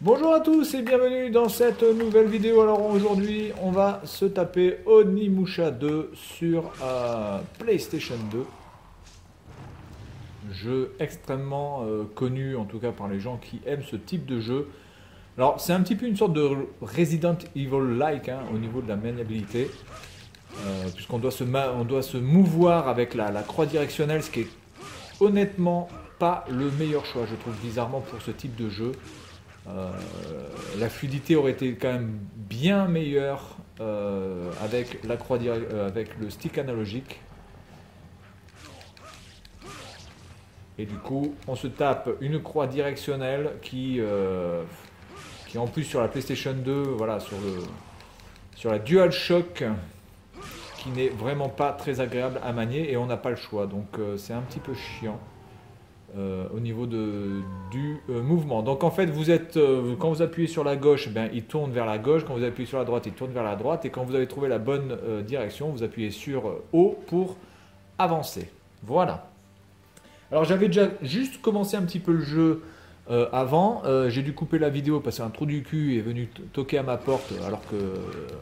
Bonjour à tous et bienvenue dans cette nouvelle vidéo. Alors aujourd'hui on va se taper Onimusha 2 sur PlayStation 2. Jeu extrêmement connu en tout cas par les gens qui aiment ce type de jeu. Alors c'est un petit peu une sorte de Resident Evil-like au niveau de la maniabilité. Puisqu'on doit on doit se mouvoir avec la croix directionnelle, ce qui est honnêtement pas le meilleur choix je trouve bizarrement pour ce type de jeu. La fluidité aurait été quand même bien meilleure avec la avec le stick analogique. Et du coup, on se tape une croix directionnelle qui en plus sur la PlayStation 2, voilà, sur la DualShock, qui n'est vraiment pas très agréable à manier et on n'a pas le choix. Donc c'est un petit peu chiant. Au niveau du mouvement. Donc en fait, quand vous appuyez sur la gauche, il tourne vers la gauche. Quand vous appuyez sur la droite, il tourne vers la droite. Et quand vous avez trouvé la bonne direction, vous appuyez sur O pour avancer. Voilà. Alors j'avais déjà juste commencé un petit peu le jeu avant. J'ai dû couper la vidéo parce qu'un trou du cul est venu toquer à ma porte alors que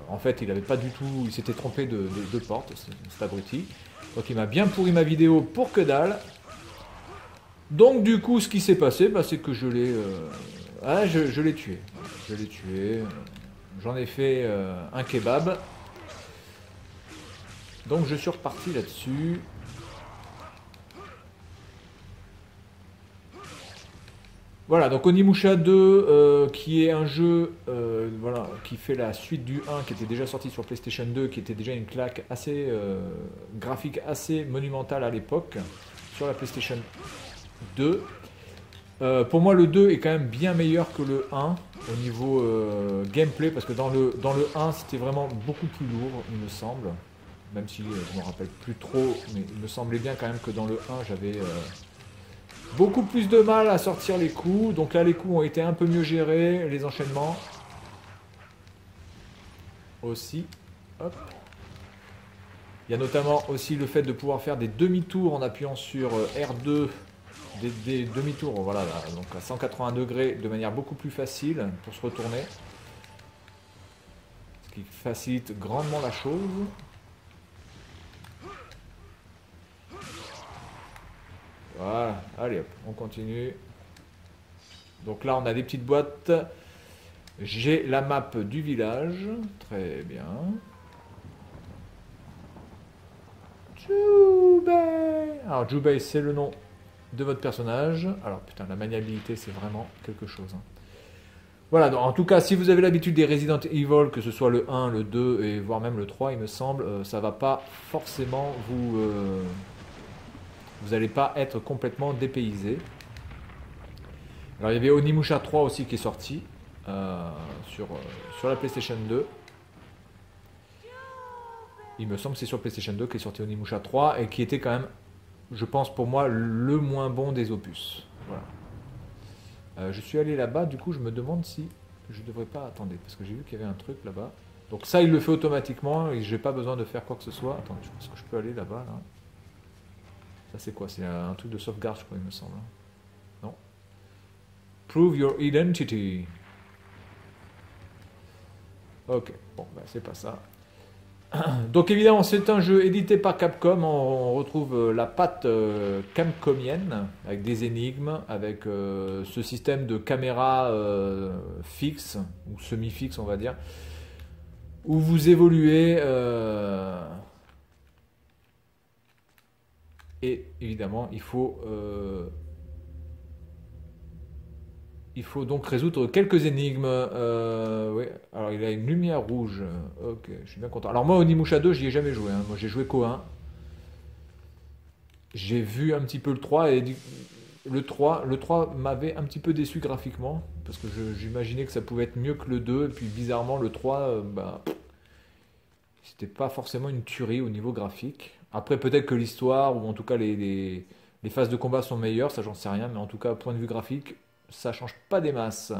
en fait il avait pas du tout, il s'était trompé de porte, cet abruti. Donc il m'a bien pourri ma vidéo pour que dalle. Donc du coup, ce qui s'est passé, c'est que je l'ai je l'ai tué. Je l'ai tué. J'en ai fait un kebab. Donc je suis reparti là-dessus. Voilà, donc Onimusha 2, qui est un jeu voilà, qui fait la suite du 1, qui était déjà sorti sur PlayStation 2, qui était déjà une claque assez graphique, assez monumentale à l'époque, sur la PlayStation 2. Pour moi, le 2 est quand même bien meilleur que le 1 au niveau gameplay, parce que dans le 1, c'était vraiment beaucoup plus lourd, il me semble. Même si je ne me rappelle plus trop, mais il me semblait bien quand même que dans le 1, j'avais beaucoup plus de mal à sortir les coups. Donc là, les coups ont été un peu mieux gérés, les enchaînements aussi. Hop. Il y a notamment aussi le fait de pouvoir faire des demi-tours en appuyant sur R2. Des demi-tours, voilà, donc à 180 degrés de manière beaucoup plus facile pour se retourner. Ce qui facilite grandement la chose. Voilà, allez hop, on continue. Donc là, on a des petites boîtes. J'ai la map du village. Très bien. Jubei. Alors, Jubei, c'est le nom de votre personnage. Alors putain, la maniabilité c'est vraiment quelque chose. Voilà, donc, en tout cas, si vous avez l'habitude des Resident Evil, que ce soit le 1, le 2 et voire même le 3, il me semble, ça va pas forcément vous allez pas être complètement dépaysé. Alors il y avait Onimusha 3 aussi qui est sorti sur la PlayStation 2. Il me semble que c'est sur PlayStation 2 qui est sorti Onimusha 3 et qui était quand même, je pense pour moi, le moins bon des opus. Voilà. Je suis allé là-bas, du coup je me demande si je devrais pas attendre, parce que j'ai vu qu'il y avait un truc là-bas. Donc ça il le fait automatiquement et j'ai pas besoin de faire quoi que ce soit. Attends, je pense que je peux aller là-bas là. Ça c'est quoi? C'est un truc de sauvegarde je crois il me semble. Non. Prove your identity. Ok, bon c'est pas ça. Donc évidemment c'est un jeu édité par Capcom, on retrouve la patte capcomienne avec des énigmes, avec ce système de caméra fixe ou semi-fixe on va dire, où vous évoluez et évidemment il faut donc résoudre quelques énigmes. Oui. Alors il a une lumière rouge. Ok, je suis bien content. Alors moi Onimusha 2 j'y ai jamais joué. Moi j'ai joué qu'au 1. J'ai vu un petit peu le 3 et le 3 m'avait un petit peu déçu graphiquement parce que j'imaginais que ça pouvait être mieux que le 2 et puis bizarrement le 3 c'était pas forcément une tuerie au niveau graphique. Après peut-être que l'histoire ou en tout cas les phases de combat sont meilleures, ça j'en sais rien, mais en tout cas point de vue graphique ça change pas des masses.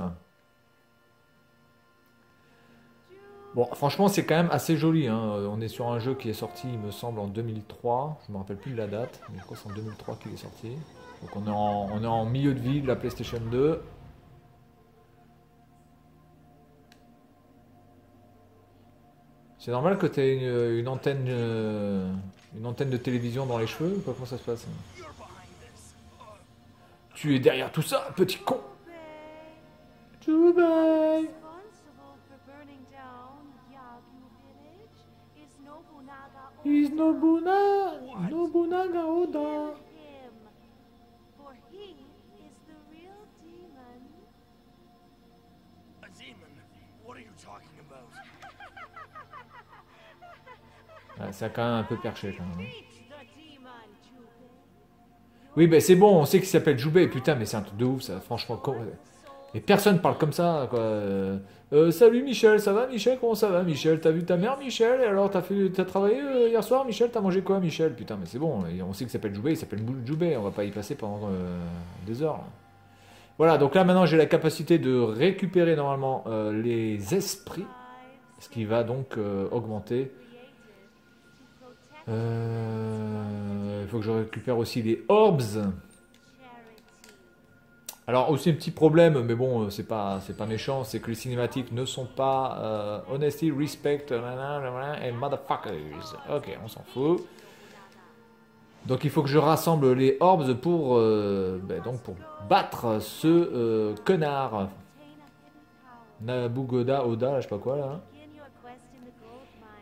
Bon, franchement, c'est quand même assez joli. On est sur un jeu qui est sorti, il me semble, en 2003. Je me rappelle plus de la date, mais je crois que c'est en 2003 qu'il est sorti. Donc on est en milieu de vie de la PlayStation 2. C'est normal que tu aies une antenne de télévision dans les cheveux ou pas? Comment ça se passe? Tu es derrière tout ça, petit con! Jubei! Is Nobunaga Oda! Ah, ça a quand même un peu perché quand même. Oui, ben c'est bon, on sait qu'il s'appelle Jubei, putain, mais c'est un truc de ouf ça, franchement. Et personne parle comme ça, quoi. Salut Michel, ça va Michel? Comment ça va Michel? T'as vu ta mère Michel? Et alors t'as travaillé hier soir Michel? T'as mangé quoi Michel? Putain, mais c'est bon, on sait qu'il s'appelle Jubei, il s'appelle Jubei, on va pas y passer pendant des heures. Là. Voilà, donc là maintenant j'ai la capacité de récupérer normalement les esprits, ce qui va donc augmenter. Il faut que je récupère aussi les orbs. Alors aussi un petit problème, mais bon, c'est pas méchant, c'est que les cinématiques ne sont pas honesty, respect, et motherfuckers. Ok, on s'en fout. Donc il faut que je rassemble les orbs pour, donc pour battre ce connard. Nabugoda, Oda, je sais pas quoi là.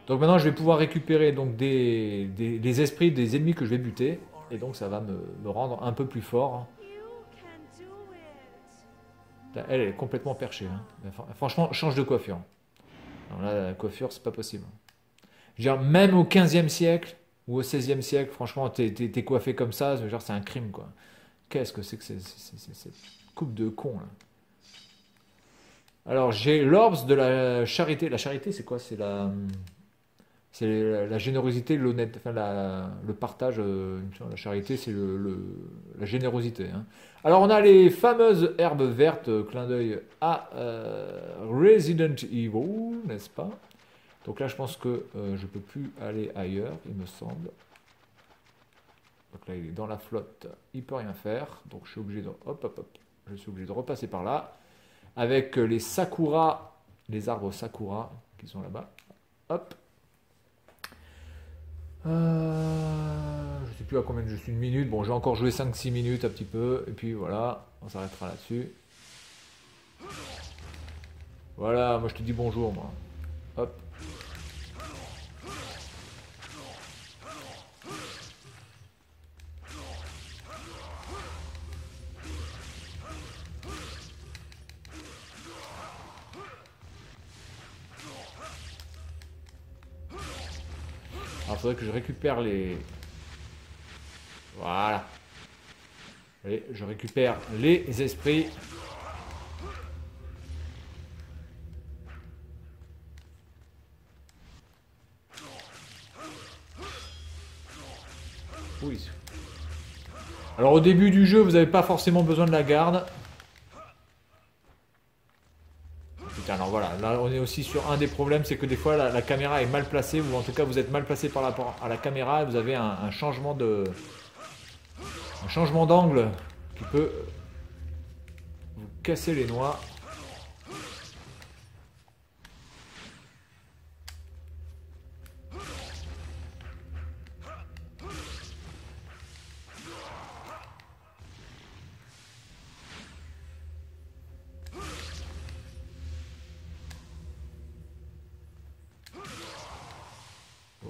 Donc maintenant je vais pouvoir récupérer donc des esprits des ennemis que je vais buter. Et donc ça va me rendre un peu plus fort. Elle est complètement perchée. Hein. Franchement, change de coiffure. Alors là, la coiffure, c'est pas possible. Je veux dire, même au 15e siècle ou au 16e siècle, franchement, t'es coiffé comme ça, genre, c'est un crime, quoi. Qu'est-ce que c'est que cette coupe de con, là? Alors, j'ai l'orbs de la charité. La charité, c'est quoi? C'est la générosité, l'honnête, enfin le partage, la charité, c'est la générosité. Hein. Alors on a les fameuses herbes vertes, clin d'œil à Resident Evil, n'est-ce pas? Donc là je pense que je peux plus aller ailleurs, il me semble. Donc là il est dans la flotte, il peut rien faire, donc je suis obligé de, je suis obligé de repasser par là, avec les sakura, les arbres sakura qui sont là-bas. Hop. Je sais plus à combien je suis une minute. Bon, j'ai encore joué 5-6 minutes un petit peu. Et puis voilà, on s'arrêtera là-dessus. Voilà, moi je te dis bonjour, moi. Hop. Alors, il faudrait que je récupère les... Voilà. Et je récupère les esprits. Oui. Alors, au début du jeu, vous n'avez pas forcément besoin de la garde. Putain, alors voilà, là on est aussi sur un des problèmes, c'est que des fois la caméra est mal placée, ou en tout cas vous êtes mal placé par rapport à la caméra, et vous avez un changement d'angle qui peut vous casser les noix.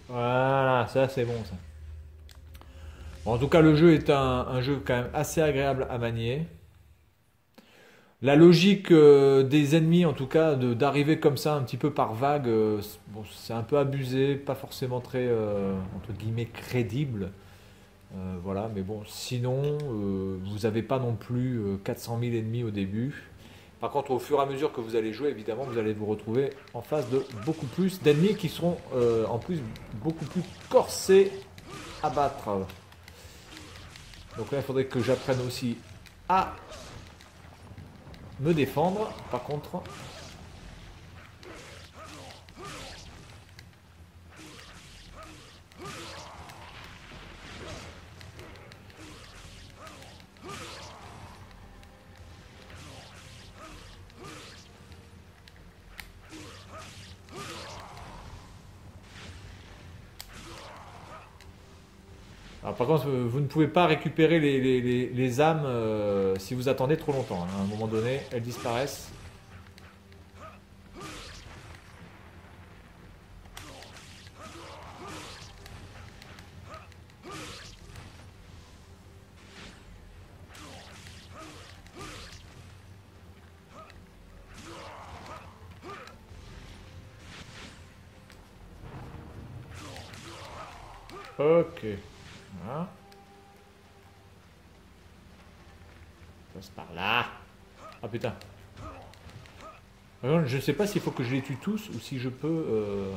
Voilà, ça c'est bon ça. Bon, en tout cas, le jeu est un jeu quand même assez agréable à manier. La logique des ennemis, en tout cas, d'arriver comme ça un petit peu par vague, bon, c'est un peu abusé, pas forcément très, entre guillemets, crédible. Voilà, mais bon, sinon, vous n'avez pas non plus 400 000 ennemis au début. Par contre, au fur et à mesure que vous allez jouer, évidemment, vous allez vous retrouver en face de beaucoup plus d'ennemis qui seront en plus beaucoup plus corsés à battre. Donc là, il faudrait que j'apprenne aussi à me défendre. Par contre, Alors, par contre, vous ne pouvez pas récupérer les âmes si vous attendez trop longtemps, hein. À un moment donné, elles disparaissent. Ok. Voilà. Passe par là. Ah putain. Par contre, je sais pas s'il faut que je les tue tous ou si je peux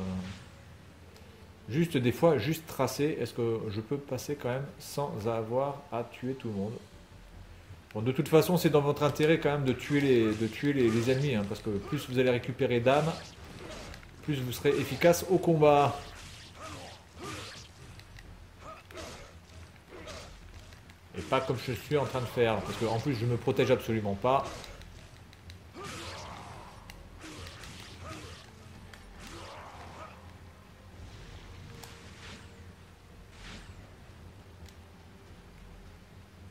juste des fois juste tracer. Est-ce que je peux passer quand même sans avoir à tuer tout le monde? Bon, de toute façon, c'est dans votre intérêt quand même de tuer les ennemis, hein, parce que plus vous allez récupérer d'âmes, plus vous serez efficace au combat. Et pas comme je suis en train de faire, parce qu'en plus je me protège absolument pas.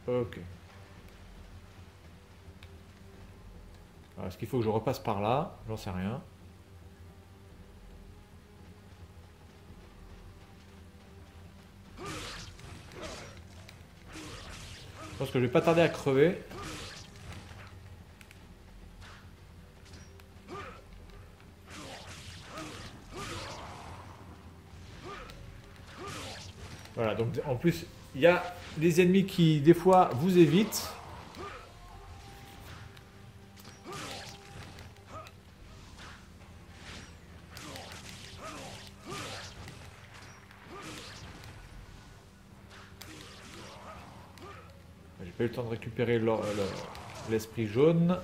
Ok. Alors, est-ce qu'il faut que je repasse par là? J'en sais rien. Je pense que je vais pas tarder à crever. Voilà, donc en plus, il y a des ennemis qui, des fois, vous évitent. J'ai pas eu le temps de récupérer l'esprit jaune.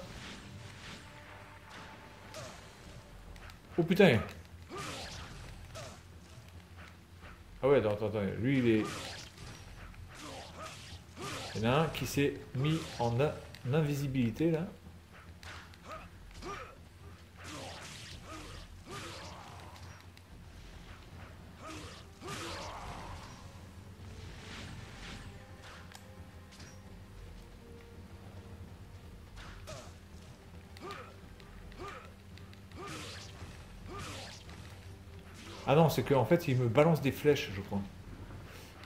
Oh putain! Ah ouais, attends, lui il est... Il y en a un qui s'est mis en invisibilité là. Ah non, c'est qu'en fait il me balance des flèches, je crois.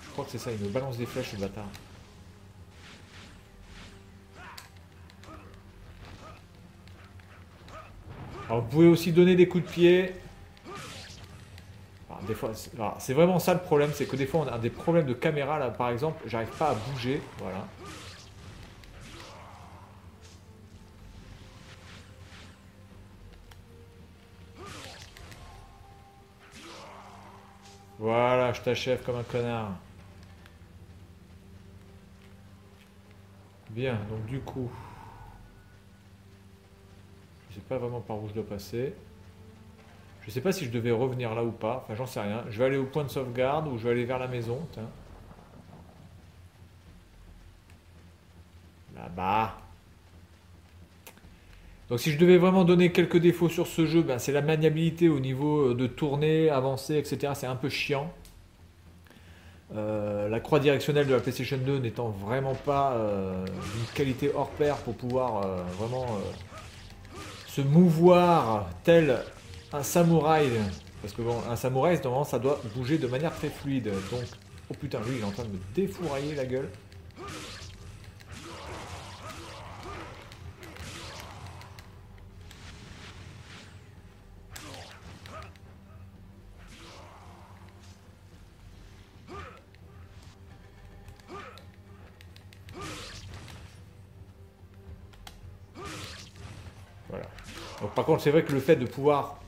Je crois que c'est ça, il me balance des flèches, le bâtard. Alors vous pouvez aussi donner des coups de pied. Alors, des fois, c'est vraiment ça le problème, c'est que des fois on a des problèmes de caméra là, par exemple, j'arrive pas à bouger, voilà. Voilà, je t'achève comme un connard. Bien, donc du coup, je sais pas vraiment par où je dois passer. Je sais pas si je devais revenir là ou pas, enfin j'en sais rien. Je vais aller au point de sauvegarde ou je vais aller vers la maison, tiens. Là-bas. Donc si je devais vraiment donner quelques défauts sur ce jeu, ben, c'est la maniabilité au niveau de tourner, avancer, etc. C'est un peu chiant. La croix directionnelle de la PlayStation 2 n'étant vraiment pas d'une qualité hors pair pour pouvoir vraiment se mouvoir tel un samouraï. Parce que bon, un samouraï, normalement, ça doit bouger de manière très fluide. Donc, oh putain, lui, il est en train de me défourailler la gueule. Voilà. Donc, par contre, c'est vrai que le fait de pouvoir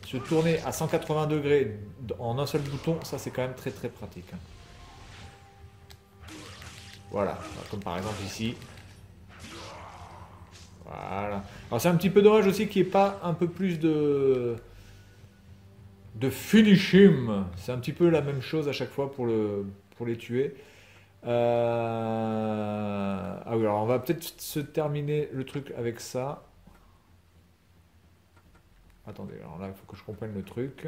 se tourner à 180 degrés en un seul bouton, ça c'est quand même très très pratique. Voilà, comme par exemple ici. Voilà. Alors c'est un petit peu dommage aussi qu'il n'y ait pas un peu plus de finishing. C'est un petit peu la même chose à chaque fois pour les tuer. Ah oui, alors on va peut-être se terminer le truc avec ça. Attendez, alors là, il faut que je comprenne le truc.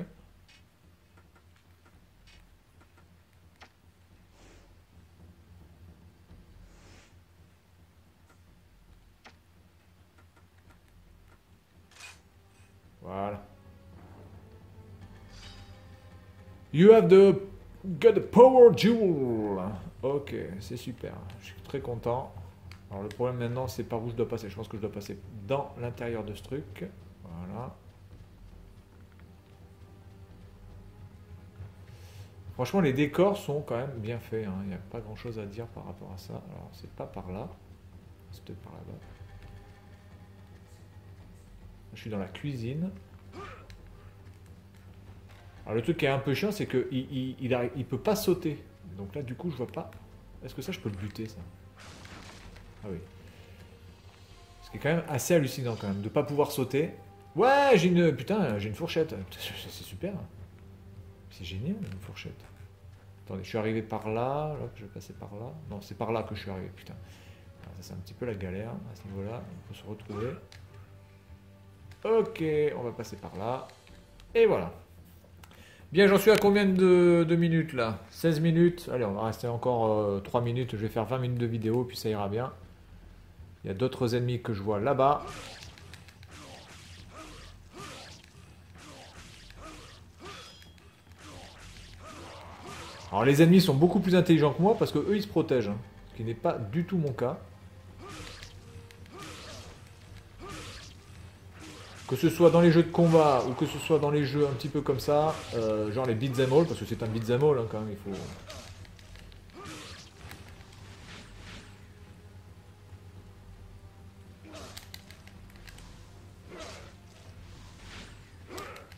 You have the got the power jewel. Ok, c'est super. Je suis très content. Alors le problème maintenant, c'est par où je dois passer. Je pense que je dois passer dans l'intérieur de ce truc. Voilà. Franchement, les décors sont quand même bien faits. Hein. Il n'y a pas grand chose à dire par rapport à ça. Alors, c'est pas par là. C'est peut-être par là-bas. Je suis dans la cuisine. Alors, le truc qui est un peu chiant, c'est qu'il il peut pas sauter. Donc là, du coup, je vois pas. Est-ce que ça, je peux le buter, ça? Ah oui. Ce qui est quand même assez hallucinant, quand même, de pas pouvoir sauter. Ouais, j'ai une... Putain, j'ai une fourchette. C'est super. C'est génial, une fourchette. Attendez, je suis arrivé par là. Là, je vais passer par là. Non, c'est par là que je suis arrivé, putain. Alors, ça, c'est un petit peu la galère, à ce niveau-là. Il faut se retrouver. Ok, on va passer par là. Et voilà. Bien, j'en suis à combien de minutes, là? 16 minutes. Allez, on va rester encore 3 minutes. Je vais faire 20 minutes de vidéo, puis ça ira bien. Il y a d'autres ennemis que je vois là-bas. Alors les ennemis sont beaucoup plus intelligents que moi parce que eux ils se protègent, hein, ce qui n'est pas du tout mon cas. Que ce soit dans les jeux de combat ou que ce soit dans les jeux un petit peu comme ça, genre les beat'em all, parce que c'est un beat'em all hein, quand même, il faut...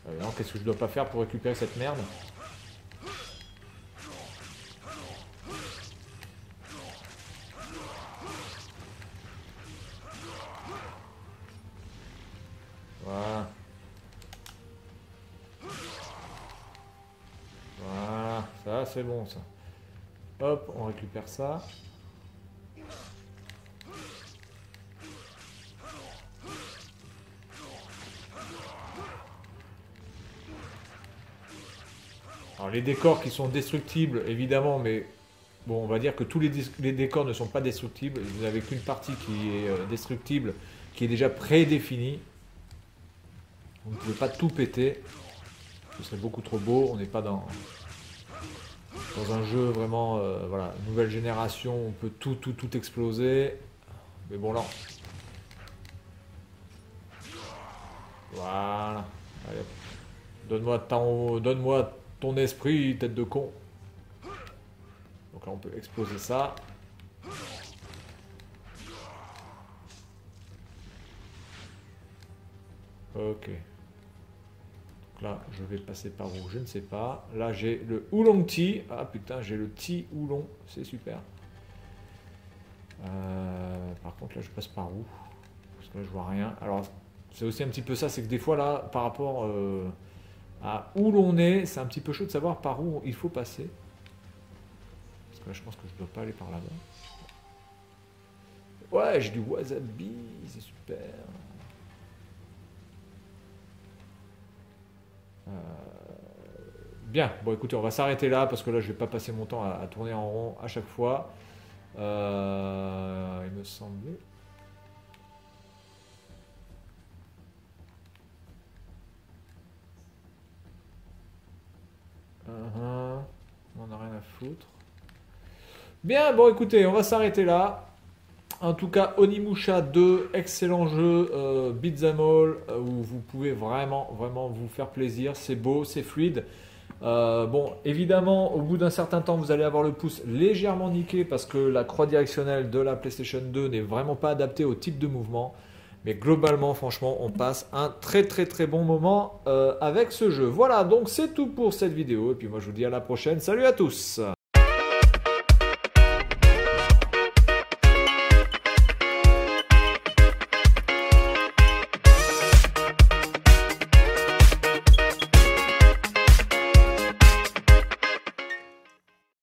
Alors qu'est-ce que je dois pas faire pour récupérer cette merde? Voilà. Voilà, ça c'est bon ça. Hop, on récupère ça. Alors les décors qui sont destructibles évidemment, mais bon on va dire que tous les décors ne sont pas destructibles. Vous n'avez qu'une partie qui est destructible, qui est déjà prédéfinie. Vous ne pouvez pas tout péter. Ce serait beaucoup trop beau. On n'est pas dans un jeu vraiment voilà, nouvelle génération. On peut tout exploser. Mais bon là. Voilà. Allez. Donne-moi ton esprit, tête de con. Donc là on peut exploser ça. Ok. Là, je vais passer par où? Je ne sais pas. Là, j'ai le Oolong Tea. Ah putain, j'ai le Tea Oolong. C'est super. Par contre, là, je passe par où? Parce que là, je vois rien. Alors, c'est aussi un petit peu ça. C'est que des fois, là, par rapport à où l'on est, c'est un petit peu chaud de savoir par où il faut passer. Parce que là, je pense que je ne dois pas aller par là-bas. Ouais, j'ai du wasabi. C'est super. Bien, bon écoutez, on va s'arrêter là parce que là je vais pas passer mon temps à tourner en rond à chaque fois. Il me semblait. On n'a rien à foutre. Bien, bon écoutez, on va s'arrêter là. En tout cas, Onimusha 2, excellent jeu, beat'em all, où vous pouvez vraiment vous faire plaisir. C'est beau, c'est fluide. Bon, évidemment, au bout d'un certain temps, vous allez avoir le pouce légèrement niqué parce que la croix directionnelle de la PlayStation 2 n'est vraiment pas adaptée au type de mouvement. Mais globalement, franchement, on passe un très bon moment avec ce jeu. Voilà, donc c'est tout pour cette vidéo. Et puis moi, je vous dis à la prochaine. Salut à tous!